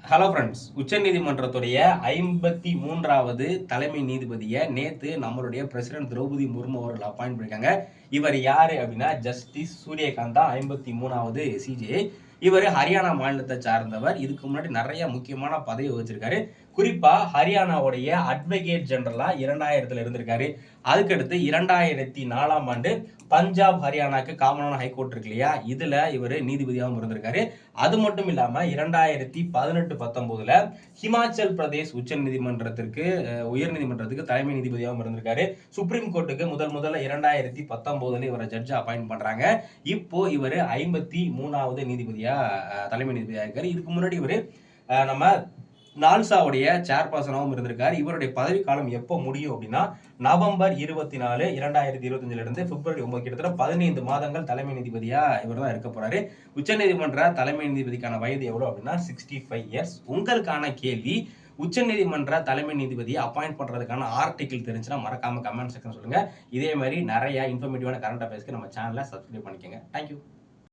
Hello friends, உச்சநீதிமன்றத்துடைய 53வது தலைமை நீதிபதியை நேத்து நம்மளுடைய பிரசிடென்ட் திரௌபதி முர்மு அவர்கள் அப்பாயிண்ட் பண்ணிருக்காங்க. இவர் யாரு அப்படின்னா ஜஸ்டிஸ் சூரியகாந்த் தான் 53வது சிஜே. இவர் ஹரியானா மாநிலத்தை சார்ந்தவர். இதுக்கு முன்னாடி நிறைய முக்கியமான பதவி வச்சிருக்காரு. குறிப்பா ஹரியானாவுடைய அட்வொகேட் ஜெனரலா 2000ல இருந்திருக்காரு. அதுக்கடுத்து 2004ஆம் ஆண்டு பஞ்சாப் ஹரியானாக்கு காமனான ஹைகோர்ட் இருக்கு இல்லையா, இதுல இவர் நீதிபதியாகவும் இருந்திருக்காரு. அது மட்டும் இல்லாம 2018-19ல ஹிமாச்சல் பிரதேஷ் உச்ச நீதிமன்றத்திற்கு உயர் நீதிமன்றத்துக்கு தலைமை நீதிபதியாகவும் இருந்திருக்காரு. சுப்ரீம் கோர்ட்டுக்கு முதல்ல 2019ல இவரை ஜட்ஜ் அப்பாயிண்ட் பண்றாங்க. இப்போ இவர் 53வது நீதிபதியா தலைமை நீதிபதியா இருக்காரு. இதுக்கு முன்னாடி இவர் நம்ம நால்சாவுடைய சேர்பர்சனாகவும் இருந்திருக்காரு. இவருடைய பதவி காலம் எப்போ முடியும் அப்படின்னா நவம்பர் 24, 2025 இருந்து பிப்ரவரி 9, கிட்டத்தட்ட 15 மாதங்கள் தலைமை நீதிபதியா இவர் தான் இருக்க போறாரு. உச்சநீதிமன்ற தலைமை நீதிபதிக்கான வயது எவ்வளவு அப்படின்னா 65 இயர்ஸ். உங்களுக்கான கேள்வி, உச்சநீதிமன்ற தலைமை நீதிபதியை அப்பாயிண்ட் பண்றதுக்கான ஆர்டிகிள் தெரிஞ்சுன்னா மறக்காம கமெண்ட் செக்ஷன் சொல்லுங்க. இதே மாதிரி நிறைய இன்ஃபர்மேட்டிவான கரண்ட் அஃபேர்ஸ்க்கு நம்ம சேனலை சப்ஸ்கிரைப் பண்ணிக்கோங்க. தேங்க்யூ.